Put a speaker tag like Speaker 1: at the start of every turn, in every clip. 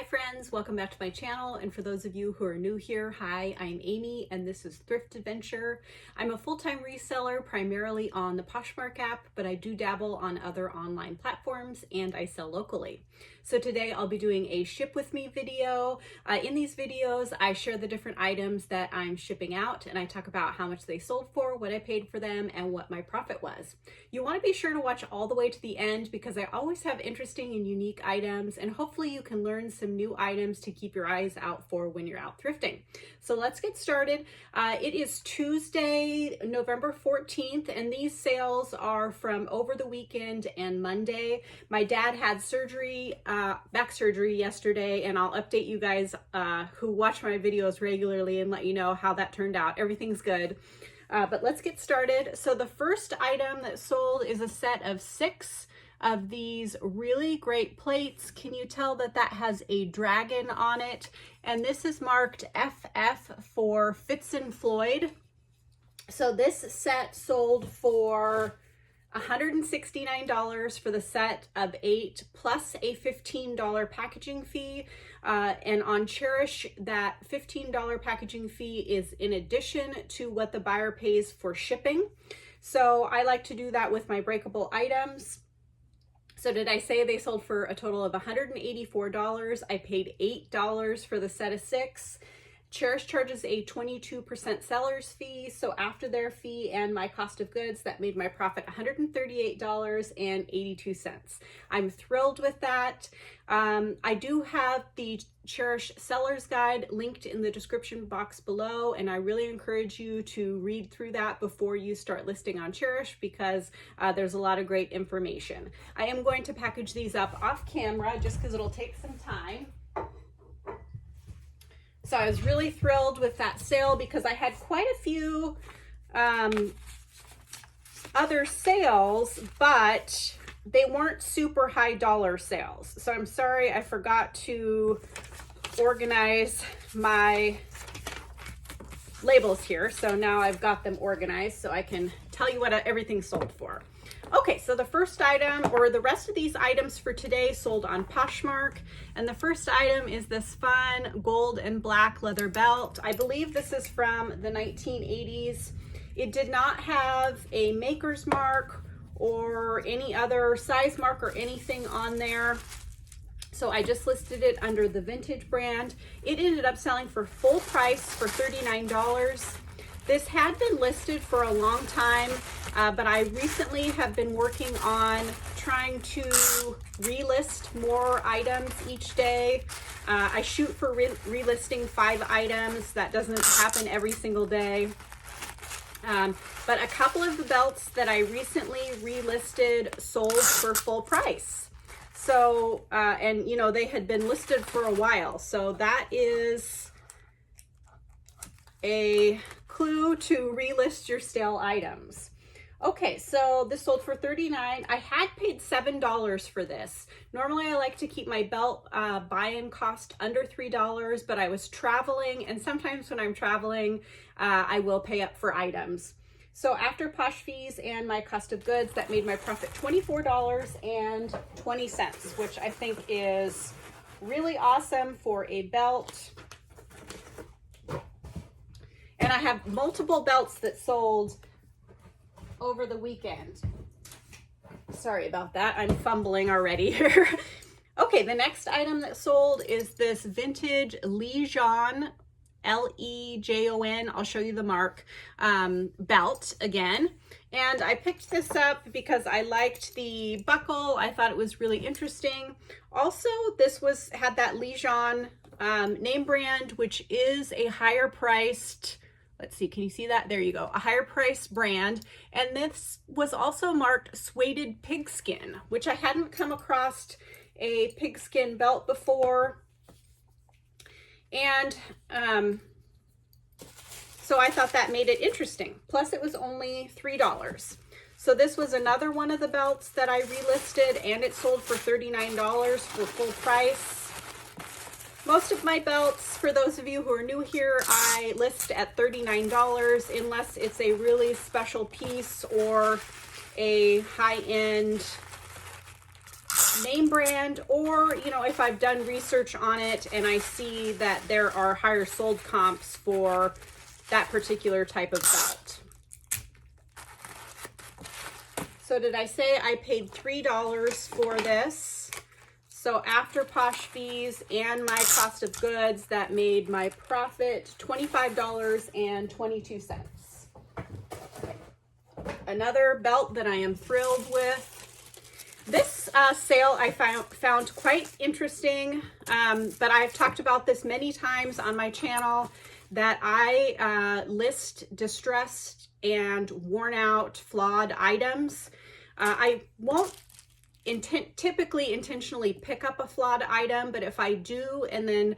Speaker 1: Hi friends, welcome back to my channel, and for those of you who are new here, hi, I'm Amy and this is Thrift Adventure. I'm a full-time reseller primarily on the Poshmark app, but I do dabble on other online platforms and I sell locally. So today I'll be doing a ship with me video. In these videos I share the different items that I'm shipping out and I talk about how much they sold for, what I paid for them, and what my profit was. You want to be sure to watch all the way to the end because I always have interesting and unique items, and hopefully you can learn some new items to keep your eyes out for when you're out thrifting. So let's get started. It is Tuesday, November 14th, and these sales are from over the weekend and Monday. My dad had surgery, back surgery yesterday, and I'll update you guys who watch my videos regularly and let you know how that turned out. Everything's good. But let's get started. So the first item that sold is a set of 6 of these really great plates. Can you tell that that has a dragon on it? And this is marked FF for Fitz and Floyd. So this set sold for $169 for the set of 8 plus a $15 packaging fee. And on Cherish, that $15 packaging fee is in addition to what the buyer pays for shipping. So I like to do that with my breakable items. So did I say they sold for a total of $184? I paid $8 for the set of 6. Cherish charges a 22% seller's fee, so after their fee and my cost of goods, that made my profit $138.82. I'm thrilled with that. I do have the Cherish seller's guide linked in the description box below, and I really encourage you to read through that before you start listing on Cherish because there's a lot of great information. I am going to package these up off camera just because it'll take some time. So I was really thrilled with that sale because I had quite a few other sales, but they weren't super high dollar sales. So I'm sorry, I forgot to organize my labels here. So now I've got them organized so I can tell you what everything sold for. Okay, so the first item, or the rest of these items for today, sold on Poshmark. And the first item is this fun gold and black leather belt. I believe this is from the 1980s. It did not have a maker's mark or any other size mark or anything on there. So I just listed it under the vintage brand. It ended up selling for full price for $39. This had been listed for a long time, but I recently have been working on trying to relist more items each day. I shoot for relisting 5 items. That doesn't happen every single day. But a couple of the belts that I recently relisted sold for full price. So, and you know, they had been listed for a while. So that is a clue to relist your stale items. Okay, so this sold for $39. I had paid $7 for this. Normally I like to keep my belt buy-in cost under $3, but I was traveling, and sometimes when I'm traveling, I will pay up for items. So after posh fees and my cost of goods, that made my profit $24.20, which I think is really awesome for a belt. And I have multiple belts that sold over the weekend. Sorry about that. I'm fumbling already here. Okay, the next item that sold is this vintage Lejon, L-E-J-O-N, I'll show you the mark, belt again. And I picked this up because I liked the buckle. I thought it was really interesting. Also, this had that Lejon name brand, which is a higher priced, let's see, can you see that? There you go, a higher priced brand. And this was also marked suede pigskin, which I hadn't come across a pigskin belt before. And so I thought that made it interesting. Plus it was only $3. So this was another one of the belts that I relisted, and it sold for $39 for full price. Most of my belts, for those of you who are new here, I list at $39 unless it's a really special piece or a high-end name brand, or, you know, if I've done research on it and I see that there are higher sold comps for that particular type of belt. So did I say I paid $3 for this? So after Posh fees and my cost of goods, that made my profit $25.22. Another belt that I am thrilled with. This sale I found quite interesting, but I've talked about this many times on my channel, that I list distressed and worn out, flawed items. I won't typically intentionally pick up a flawed item, but if I do, and then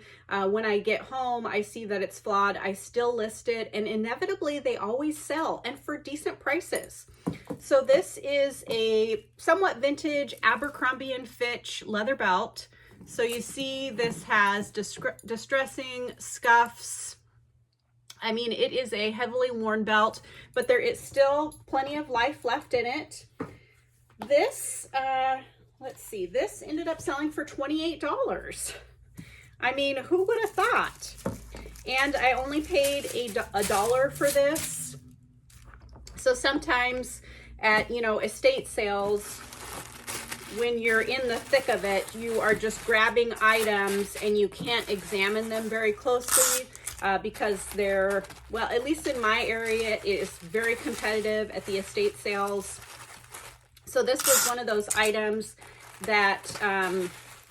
Speaker 1: when I get home I see that it's flawed, I still list it, and inevitably they always sell, and for decent prices. So this is a somewhat vintage Abercrombie & Fitch leather belt. So you see this has distressing scuffs. I mean, it is a heavily worn belt, but there is still plenty of life left in it. This, let's see, this ended up selling for $28. I mean, who would have thought? And I only paid a dollar for this. So sometimes at, you know, estate sales, when you're in the thick of it, you are just grabbing items and you can't examine them very closely because they're, well, at least in my area, it is very competitive at the estate sales. So this was one of those items that,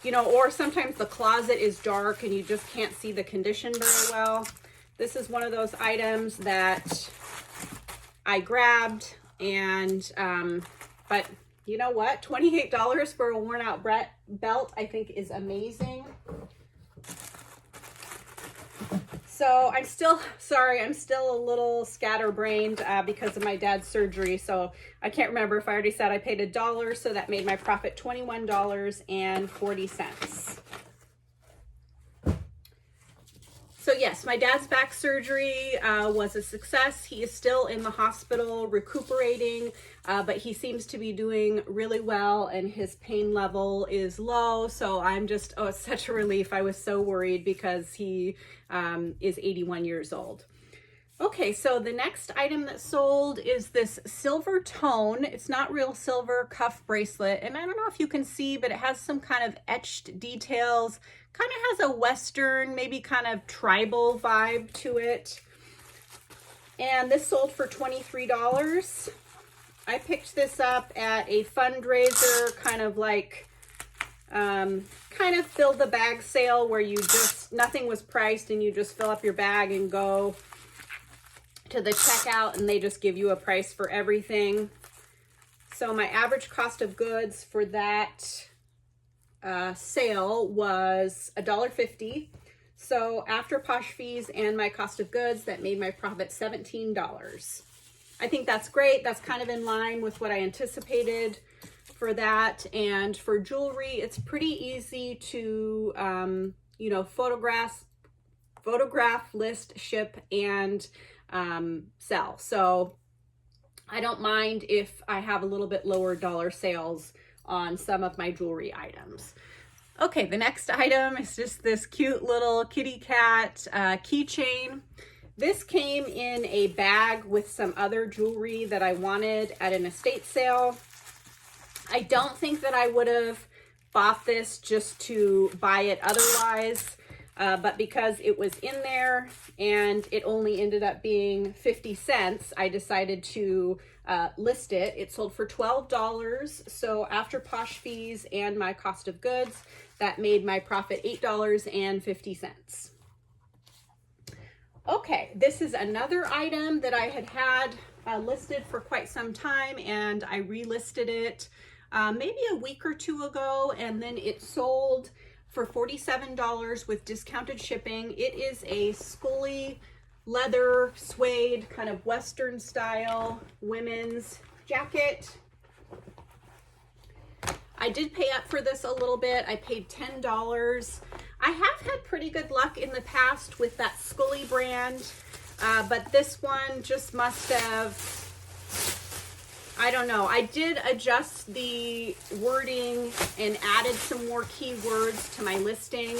Speaker 1: you know, or sometimes the closet is dark and you just can't see the condition very well. This is one of those items that I grabbed, and, but you know what? $28 for a worn out belt, I think, is amazing. So I'm still, sorry, I'm still a little scatterbrained because of my dad's surgery. So I can't remember if I already said I paid a dollar. So that made my profit $21.40. So yes, my dad's back surgery was a success. He is still in the hospital recuperating, but he seems to be doing really well and his pain level is low. So I'm just, oh, it's such a relief. I was so worried because he is 81 years old. Okay, so the next item that sold is this silver tone. It's not real silver cuff bracelet. And I don't know if you can see, but it has some kind of etched details. Kind of has a Western, maybe kind of tribal vibe to it. And this sold for $23. I picked this up at a fundraiser, kind of like, kind of fill the bag sale where you just, nothing was priced and you just fill up your bag and go to the checkout and they just give you a price for everything. So my average cost of goods for that sale was $1.50. So after Posh fees and my cost of goods, that made my profit $17. I think that's great. That's kind of in line with what I anticipated for that. And for jewelry, it's pretty easy to, you know, photograph, list, ship, and sell. So I don't mind if I have a little bit lower dollar sales on some of my jewelry items. Okay, the next item is just this cute little kitty cat keychain. This came in a bag with some other jewelry that I wanted at an estate sale. I don't think that I would have bought this just to buy it otherwise, but because it was in there and it only ended up being 50 cents, I decided to list it. It sold for $12. So after Posh fees and my cost of goods, that made my profit $8.50. Okay, this is another item that I had listed for quite some time, and I relisted it maybe a week or two ago, and then it sold for $47 with discounted shipping. It is a Scully leather suede kind of Western style women's jacket. I did pay up for this a little bit. I paid $10. I have had pretty good luck in the past with that Scully brand, but this one just must have, I don't know. I did adjust the wording and added some more keywords to my listing.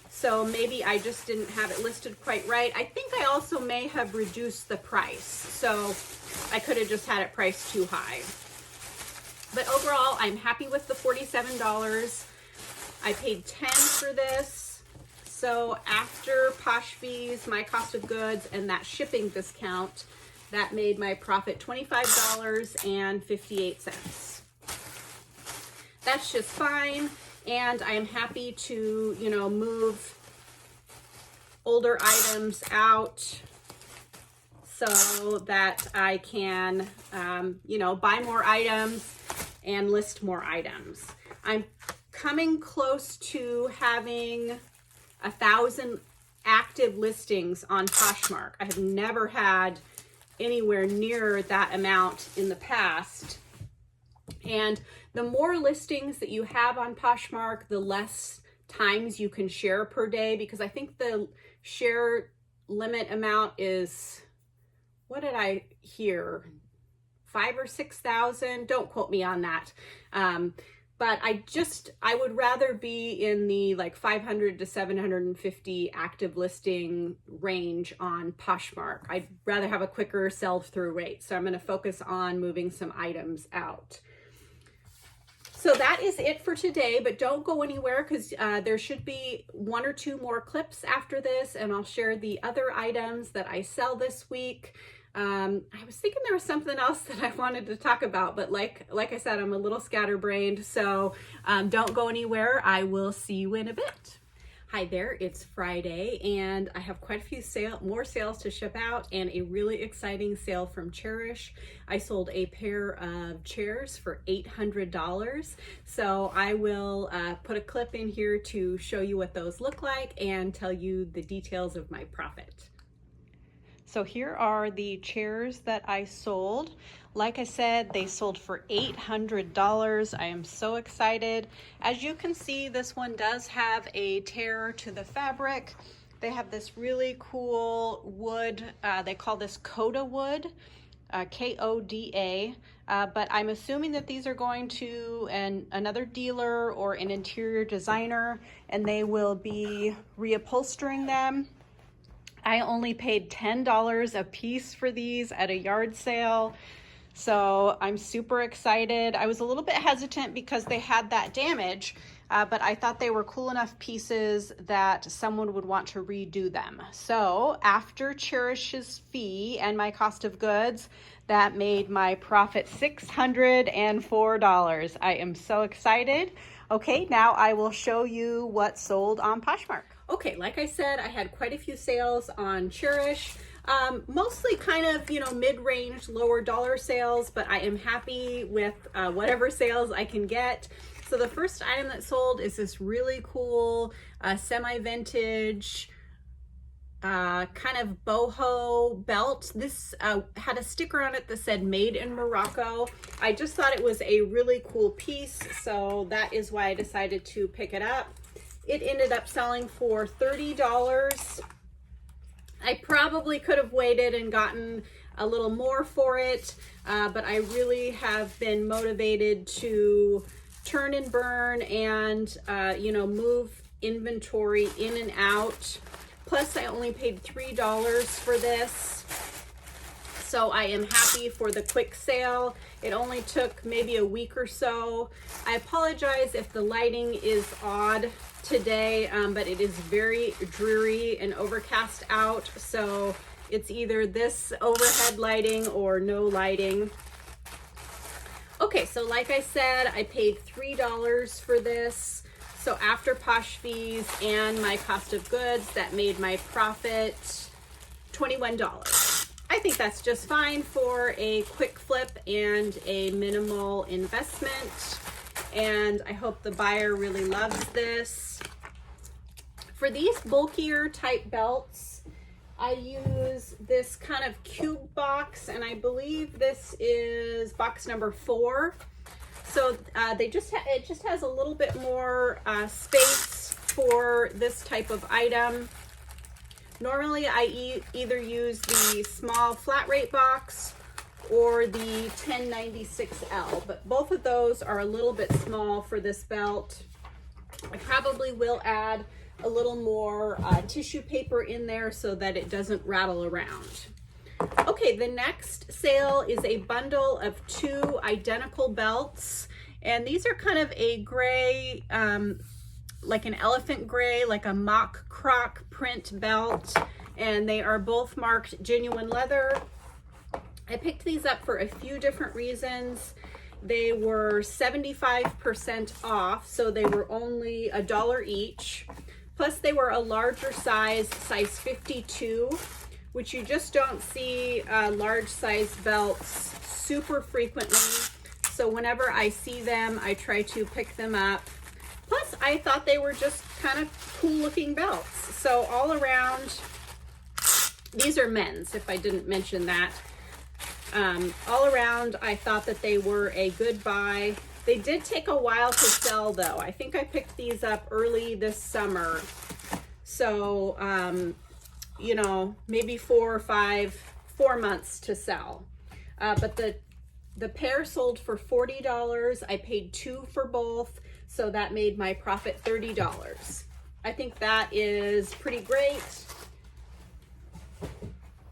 Speaker 1: So maybe I just didn't have it listed quite right. I think I also may have reduced the price. So I could have just had it priced too high. But overall, I'm happy with the $47. I paid $10 for this. So after Posh fees, my cost of goods, and that shipping discount, that made my profit $25.58. That's just fine. And I am happy to, you know, move older items out so that I can, you know, buy more items and list more items. I'm coming close to having 1,000 active listings on Poshmark. I have never had anywhere near that amount in the past. And the more listings that you have on Poshmark, the less times you can share per day, because I think the share limit amount is, what did I hear? 5,000 or 6,000. Don't quote me on that. But I would rather be in the like 500 to 750 active listing range on Poshmark. I'd rather have a quicker sell-through rate. So I'm going to focus on moving some items out. So that is it for today, but don't go anywhere because there should be 1 or 2 more clips after this, and I'll share the other items that I sell this week. I was thinking there was something else that I wanted to talk about, but like I said, I'm a little scatterbrained, so don't go anywhere. I will see you in a bit. Hi there, it's Friday, and I have quite a few more sales to ship out, and a really exciting sale from Cherish. I sold a pair of chairs for $800, so I will put a clip in here to show you what those look like and tell you the details of my profit. So here are the chairs that I sold. Like I said, they sold for $800. I am so excited. As you can see, this one does have a tear to the fabric. They have this really cool wood. They call this Coda wood, K-O-D-A. But I'm assuming that these are going to another dealer or an interior designer, and they will be reupholstering them. I only paid $10 a piece for these at a yard sale. So I'm super excited. I was a little bit hesitant because they had that damage, but I thought they were cool enough pieces that someone would want to redo them. So after Cherish's fee and my cost of goods, that made my profit $604. I am so excited. Okay, now I will show you what sold on Poshmark. Okay, like I said, I had quite a few sales on Cherish. Mostly kind of, you know, mid-range, lower dollar sales, but I am happy with whatever sales I can get. So the first item that sold is this really cool semi-vintage kind of boho belt. This had a sticker on it that said made in Morocco. I just thought it was a really cool piece, so that is why I decided to pick it up. It ended up selling for $30. I probably could have waited and gotten a little more for it, but I really have been motivated to turn and burn and, you know, move inventory in and out. Plus, I only paid $3 for this. So I am happy for the quick sale. It only took maybe a week or so. I apologize if the lighting is odd today, but it is very dreary and overcast out. So it's either this overhead lighting or no lighting. Okay, so like I said, I paid $3 for this. So after Posh fees and my cost of goods, that made my profit $21. I think that's just fine for a quick flip and a minimal investment. And I hope the buyer really loves this. For these bulkier type belts, I use this kind of cube box, and I believe this is box number 4. So it just has a little bit more space for this type of item. Normally I either use the small flat rate box or the 1096L, but both of those are a little bit small for this belt. I probably will add a little more tissue paper in there so that it doesn't rattle around. Okay, the next sale is a bundle of 2 identical belts, and these are kind of a gray, like an elephant gray, like a mock croc print belt, and they are both marked genuine leather. I picked these up for a few different reasons. They were 75% off, so they were only $1 each. Plus they were a larger size 52, which you just don't see large size belts super frequently. So whenever I see them, I try to pick them up. Plus I thought they were just kind of cool looking belts. So all around, these are men's, if I didn't mention that. All around, I thought that they were a good buy. They did take a while to sell though. I think I picked these up early this summer. So, you know, maybe 4 months to sell. But the pair sold for $40. I paid 2 for both. So that made my profit $30. I think that is pretty great.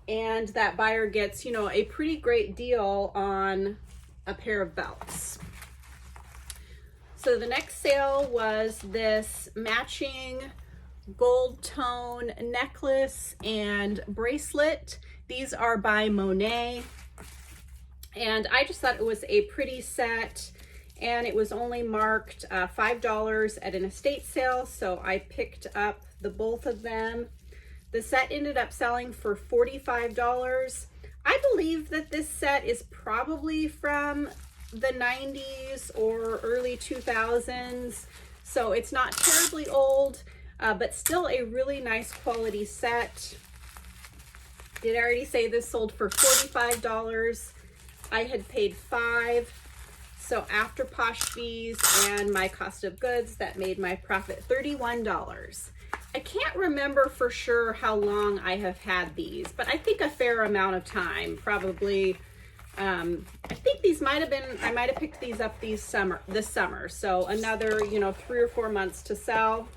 Speaker 1: And that buyer gets, you know, a pretty great deal on a pair of belts. So the next sale was this matching gold tone necklace and bracelet. These are by Monet. And I just thought it was a pretty set, and it was only marked $5 at an estate sale. So I picked up the both of them. The set ended up selling for $45. I believe that this set is probably from the 90s or early 2000s. So it's not terribly old, but still a really nice quality set. Did I already say this sold for $45? I had paid $5. So after Posh fees and my cost of goods, that made my profit $31. I can't remember for sure how long I have had these, but I think a fair amount of time, probably. I think these might have been, I might have picked these up this summer. So another, you know, 3 or 4 months to sell,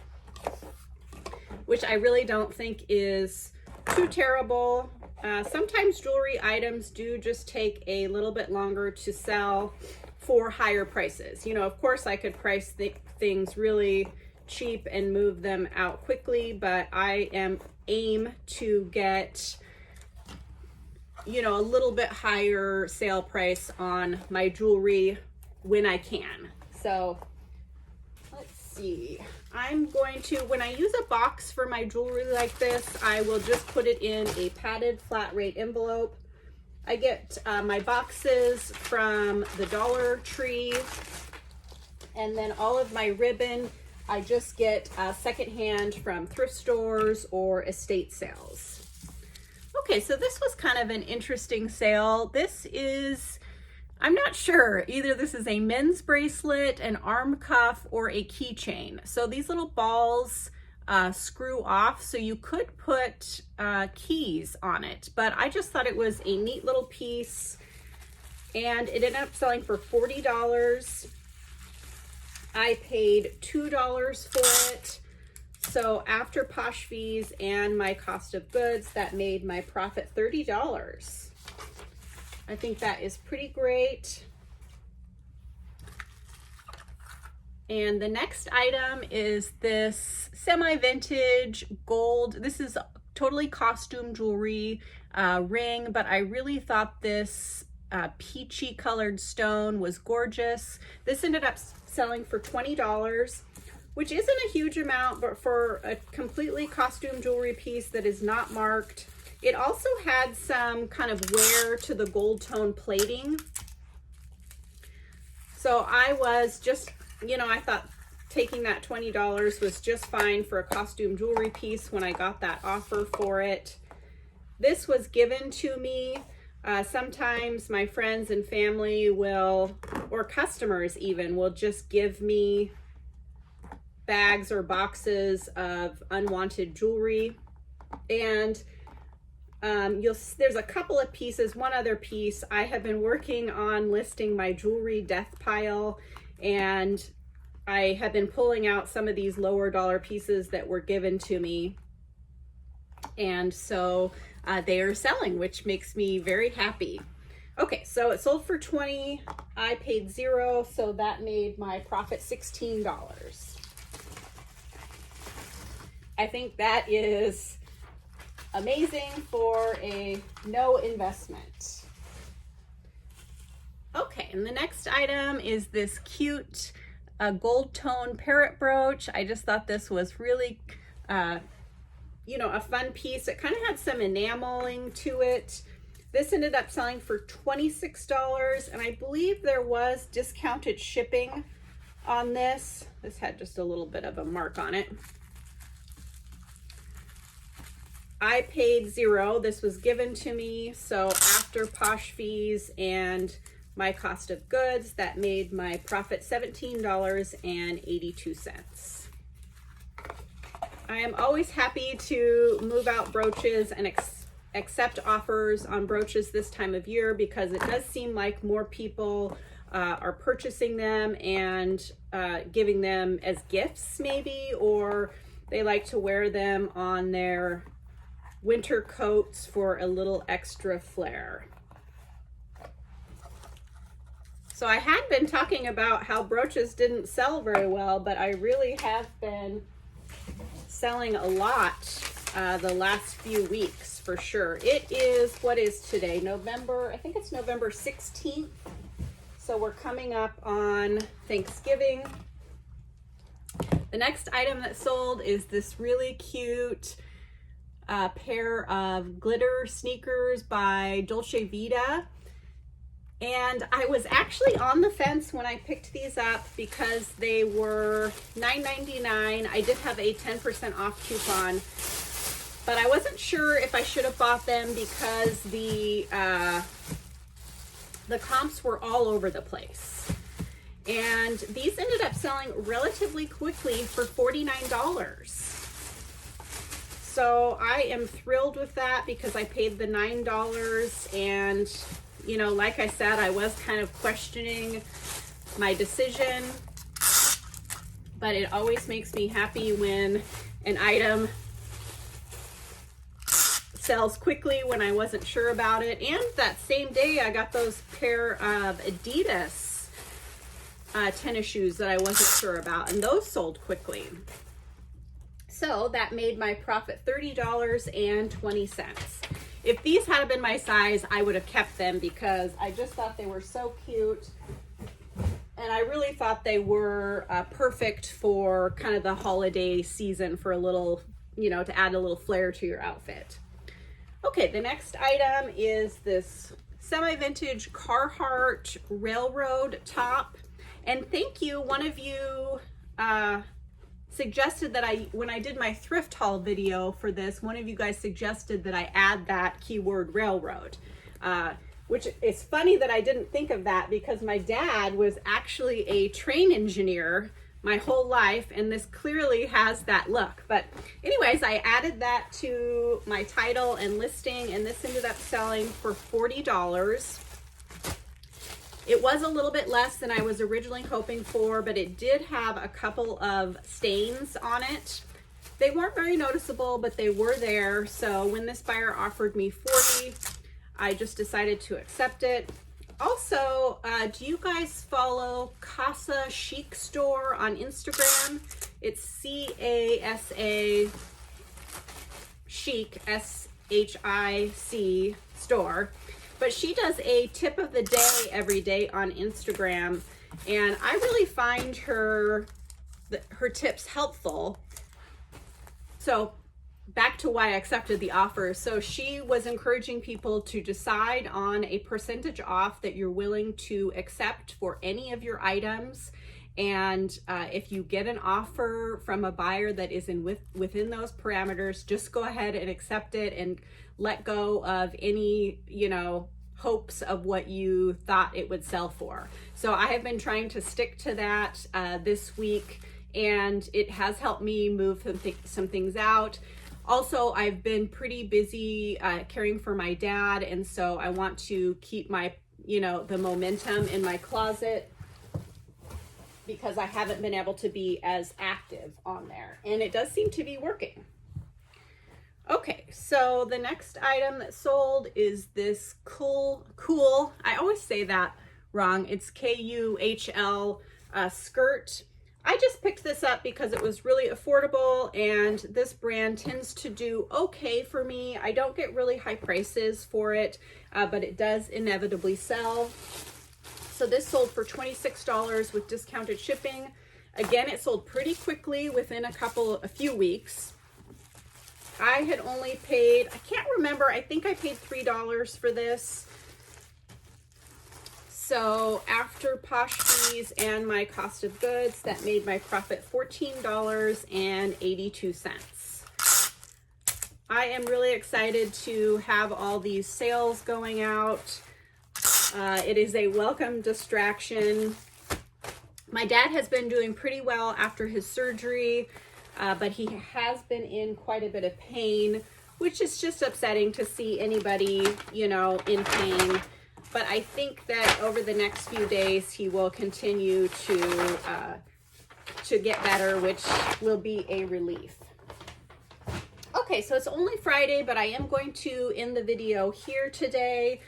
Speaker 1: which I really don't think is too terrible. Sometimes jewelry items do just take a little bit longer to sell for higher prices. You know, of course I could price things really cheap and move them out quickly, but I aim to get, you know, a little bit higher sale price on my jewelry when I can. So let's see, I'm going to, when I use a box for my jewelry like this, I will just put it in a padded flat rate envelope. I get my boxes from the Dollar Tree, and then all of my ribbon I just get secondhand from thrift stores or estate sales. Okay, so this was kind of an interesting sale. This is, I'm not sure, either this is a men's bracelet, an arm cuff, or a keychain. So these little balls screw off, so you could put keys on it, but I just thought it was a neat little piece, and it ended up selling for $40. I paid $2 for it. So after Posh fees and my cost of goods, that made my profit $30. I think that is pretty great. And the next item is this semi-vintage gold. This is totally costume jewelry ring, but I really thought this peachy colored stone was gorgeous. This ended up selling for $20, which isn't a huge amount, but for a completely costume jewelry piece that is not marked. It also had some kind of wear to the gold tone plating. So I was just, you know, I thought taking that $20 was just fine for a costume jewelry piece when I got that offer for it. This was given to me. Sometimes my friends and family will, or customers even, will just give me bags or boxes of unwanted jewelry. And There's a couple of pieces. One other piece, I have been working on listing my jewelry death pile, and I have been pulling out some of these lower dollar pieces that were given to me, and so they are selling, which makes me very happy. Okay, so it sold for $20. I paid $0, so that made my profit $16. I think that is amazing for a no investment. Okay, and the next item is this cute gold tone parrot brooch. I just thought this was really, you know, a fun piece. It kind of had some enameling to it. This ended up selling for $26, and I believe there was discounted shipping on this. This had just a little bit of a mark on it. I paid $0. This was given to me, so after Posh fees and my cost of goods, that made my profit $17.82. I am always happy to move out brooches and accept offers on brooches this time of year, because it does seem like more people are purchasing them and giving them as gifts maybe, or they like to wear them on their winter coats for a little extra flair. So I had been talking about how brooches didn't sell very well, but I really have been selling a lot the last few weeks for sure. It is, what is today? November, I think it's November 16th. So we're coming up on Thanksgiving. The next item that sold is this really cute pair of glitter sneakers by Dolce Vita. And I was actually on the fence when I picked these up because they were $9.99. I did have a 10% off coupon, but I wasn't sure if I should have bought them because the comps were all over the place. And these ended up selling relatively quickly for $49. So I am thrilled with that because I paid the $9, and you know, like I said, I was kind of questioning my decision, but it always makes me happy when an item sells quickly when I wasn't sure about it. And that same day I got those pair of Adidas tennis shoes that I wasn't sure about, and those sold quickly. So that made my profit $30.20. If these had been my size, I would have kept them because I just thought they were so cute. And I really thought they were perfect for kind of the holiday season, for a little, you know, to add a little flair to your outfit. Okay, the next item is this semi-vintage Carhartt railroad top. And thank you, one of you suggested that when I did my thrift haul video for this, one of you guys suggested that I add that keyword railroad, which is funny that I didn't think of that because my dad was actually a train engineer my whole life, and this clearly has that look. But anyways, I added that to my title and listing, and this ended up selling for $40. It was a little bit less than I was originally hoping for, but it did have a couple of stains on it. They weren't very noticeable, but they were there. So when this buyer offered me $40, I just decided to accept it. Also, do you guys follow Casa Chic Store on Instagram? It's C-A-S-A Chic, S-H-I-C store. But she does a tip of the day every day on Instagram, and I really find her tips helpful. So back to why I accepted the offer. So she was encouraging people to decide on a percentage off that you're willing to accept for any of your items. And if you get an offer from a buyer that is within those parameters, just go ahead and accept it and let go of any, you know, hopes of what you thought it would sell for. So I have been trying to stick to that this week, and it has helped me move some things out. Also, I've been pretty busy caring for my dad, and so I want to keep my, the momentum in my closet because I haven't been able to be as active on there, and it does seem to be working. Okay, so the next item that sold is this cool, I always say that wrong, it's Kuhl skirt. I just picked this up because it was really affordable, and this brand tends to do okay for me. I don't get really high prices for it, but it does inevitably sell. So this sold for $26 with discounted shipping. Again, it sold pretty quickly within a few weeks. I had only paid, I can't remember, I think I paid $3 for this. So after Posh fees and my cost of goods, that made my profit $14.82. I am really excited to have all these sales going out. It is a welcome distraction. My dad has been doing pretty well after his surgery, but he has been in quite a bit of pain, which is just upsetting to see anybody, in pain. But I think that over the next few days, he will continue to get better, which will be a relief. Okay, so it's only Friday, but I am going to end the video here today.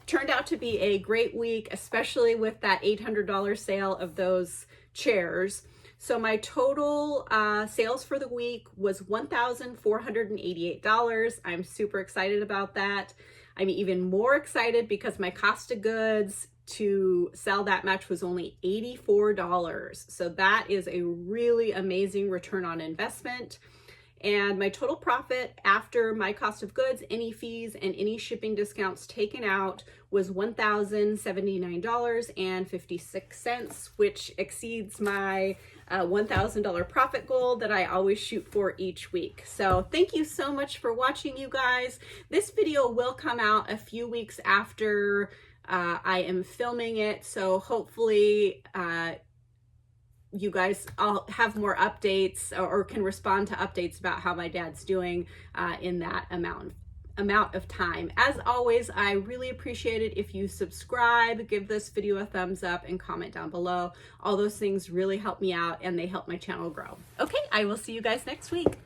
Speaker 1: Turned out to be a great week, especially with that $800 sale of those chairs. So my total sales for the week was $1,488. I'm super excited about that. I'm even more excited because my cost of goods to sell that much was only $84. So that is a really amazing return on investment. And my total profit after my cost of goods, any fees, and any shipping discounts taken out was $1,079.56, which exceeds my $1,000 profit goal that I always shoot for each week. So thank you so much for watching, you guys. This video will come out a few weeks after I am filming it. So hopefully, you guys all have more updates or can respond to updates about how my dad's doing in that amount of time. As always, I really appreciate it if you subscribe, give this video a thumbs up, and comment down below. All those things really help me out and they help my channel grow. Okay, I will see you guys next week.